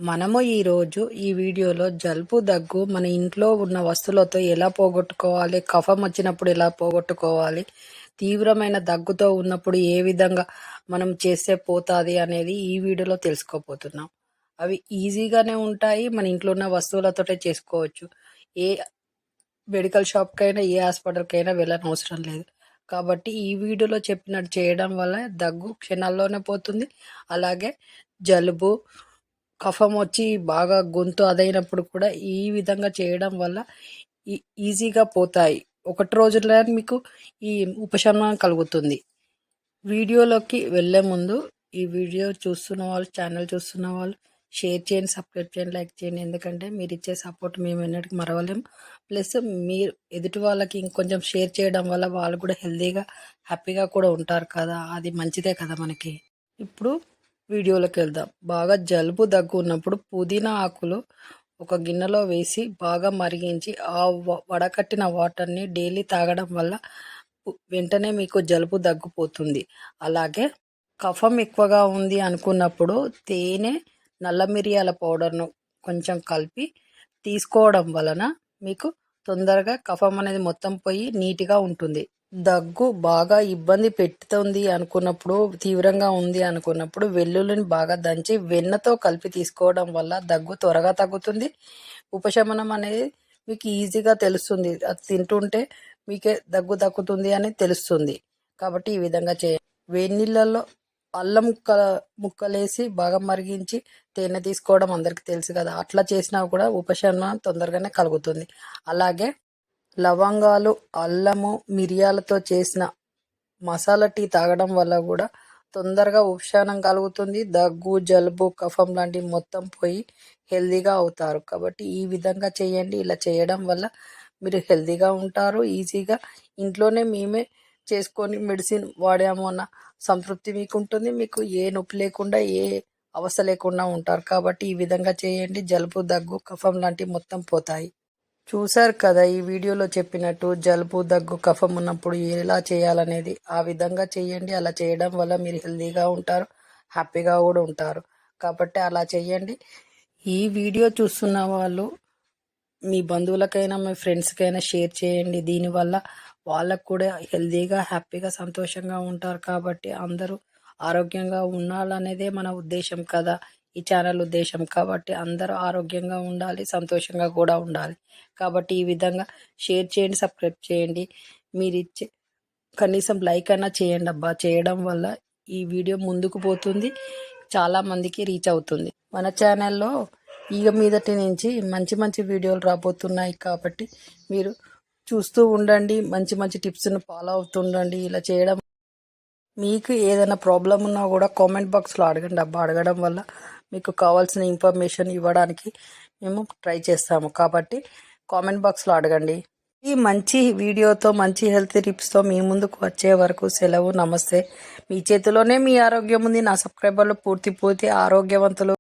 మనము ఈరోజు ఈ వీడియోలో జలుబు దగ్గు మన ఇంట్లో ఉన్న వస్తువులతో ఎలా పోగొట్టుకోవాలి, కఫం వచ్చినప్పుడు ఎలా పోగొట్టుకోవాలి, తీవ్రమైన దగ్గుతో ఉన్నప్పుడు ఏ విధంగా మనం చేస్తే పోతుంది అనేది ఈ వీడియోలో తెలుసుకోబోతున్నాం. అవి ఈజీగానే ఉంటాయి, మన ఇంట్లో ఉన్న వస్తువులతోటే చేసుకోవచ్చు. ఏ మెడికల్ షాప్కైనా ఏ హాస్పిటల్కైనా వెళ్ళని అవసరం లేదు. కాబట్టి ఈ వీడియోలో చెప్పినట్టు చేయడం వల్ల దగ్గు క్షణాల్లోనే పోతుంది. అలాగే జలుబు కఫం వచ్చి బాగా గొంతు అదైనప్పుడు కూడా ఈ విధంగా చేయడం వల్ల ఈజీగా పోతాయి. ఒకటి రోజుల్లో మీకు ఈ ఉపశమనం కలుగుతుంది. వీడియోలోకి వెళ్ళే ముందు ఈ వీడియో చూస్తున్న వాళ్ళు, ఛానల్ చూస్తున్న వాళ్ళు షేర్ చేయండి, సబ్స్క్రైబ్ చేయండి, లైక్ చేయండి. ఎందుకంటే మీరు ఇచ్చే సపోర్ట్ మేము ఎన్నటికి మరవలేము. ప్లస్ మీరు ఎదుటి వాళ్ళకి ఇంకొంచెం షేర్ చేయడం వల్ల వాళ్ళు కూడా హెల్తీగా హ్యాపీగా కూడా ఉంటారు కదా, అది మంచిదే కదా మనకి. ఇప్పుడు వీడియోలోకి వెళ్దాం. బాగా జలుబు దగ్గు ఉన్నప్పుడు పుదీనా ఆకులు ఒక గిన్నెలో వేసి బాగా మరిగించి ఆ వడకట్టిన వాటర్ని డైలీ తాగడం వల్ల వెంటనే మీకు జలుబు దగ్గుపోతుంది. అలాగే కఫం ఎక్కువగా ఉంది అనుకున్నప్పుడు తేనె, నల్ల మిరియాల పౌడర్ను కొంచెం కలిపి తీసుకోవడం వలన మీకు తొందరగా కఫం అనేది మొత్తం పోయి నీట్గా ఉంటుంది. దగ్గు బాగా ఇబ్బంది పెడుతుంది అనుకున్నప్పుడు, తీవ్రంగా ఉంది అనుకున్నప్పుడు వెల్లుల్లిని బాగా దంచి వెన్నతో కలిపి తీసుకోవడం వల్ల దగ్గు త్వరగా తగ్గుతుంది. ఉపశమనం అనేది మీకు ఈజీగా తెలుస్తుంది. అది తింటుంటే మీకే దగ్గు తగ్గుతుంది అని తెలుస్తుంది. కాబట్టి ఈ విధంగా వేడి నీళ్ళల్లో అల్లం ముక్కలేసి బాగా మరిగించి తేనె తీసుకోవడం అందరికీ తెలుసు కదా, అట్లా చేసినా కూడా ఉపశమనం తొందరగానే కలుగుతుంది. అలాగే లవంగాలు, అల్లము, మిరియాలతో చేసిన మసాలా టీ తాగడం వల్ల కూడా తొందరగా ఉపశమనం కలుగుతుంది. దగ్గు, జలుబు, కఫం లాంటివి మొత్తం పోయి హెల్తీగా అవుతారు. కాబట్టి ఈ విధంగా చేయండి. ఇలా చేయడం వల్ల మీరు హెల్తీగా ఉంటారు. ఈజీగా ఇంట్లోనే మేమే చేసుకొని మెడిసిన్ వాడాము అన్న సంతృప్తి మీకు ఉంటుంది. మీకు ఏ నొప్పి లేకుండా, ఏ అవస్థ లేకుండా ఉంటారు. కాబట్టి ఈ విధంగా చేయండి. జలుబు, దగ్గు, కఫం లాంటివి మొత్తం పోతాయి. చూశారు కదా ఈ వీడియోలో చెప్పినట్టు జలుబు, దగ్గు, కఫం ఉన్నప్పుడు ఎలా చేయాలనేది. ఆ విధంగా చేయండి. అలా చేయడం వల్ల మీరు హెల్తీగా ఉంటారు, హ్యాపీగా కూడా ఉంటారు. కాబట్టి అలా చేయండి. ఈ వీడియో చూస్తున్న వాళ్ళు మీ బంధువులకైనా, మీ ఫ్రెండ్స్కైనా షేర్ చేయండి. దీనివల్ల వాళ్ళకు కూడా హెల్తీగా, హ్యాపీగా, సంతోషంగా ఉంటారు. కాబట్టి అందరూ ఆరోగ్యంగా ఉండాలనేదే మన ఉద్దేశం కదా, ఈ ఛానల్ ఉద్దేశం. కాబట్టి అందరూ ఆరోగ్యంగా ఉండాలి, సంతోషంగా కూడా ఉండాలి. కాబట్టి ఈ విధంగా షేర్ చేయండి, సబ్స్క్రైబ్ చేయండి. మీరు ఇచ్చే కనీసం లైక్ అయినా చేయండి అబ్బా. చేయడం వల్ల ఈ వీడియో ముందుకు పోతుంది, చాలామందికి రీచ్ అవుతుంది. మన ఛానల్లో ఇక మీదటి నుంచి మంచి మంచి వీడియోలు రాబోతున్నాయి. కాబట్టి మీరు చూస్తూ ఉండండి, మంచి మంచి టిప్స్ను ఫాలో అవుతుండండి. ఇలా చేయడం మీకు ఏదైనా ప్రాబ్లం ఉన్నా కూడా కామెంట్ బాక్స్లో అడగండి అబ్బా. అడగడం వల్ల మీకు కావాల్సిన ఇన్ఫర్మేషన్ ఇవ్వడానికి మేము ట్రై చేస్తాము. కాబట్టి కామెంట్ బాక్స్లో అడగండి. ఈ మంచి వీడియోతో, మంచి హెల్త్ టిప్స్తో మీ ముందుకు వచ్చే వరకు సెలవు. నమస్తే. మీ చేతిలోనే మీ ఆరోగ్యం ఉంది. నా సబ్స్క్రైబర్లు పూర్తి ఆరోగ్యవంతులు.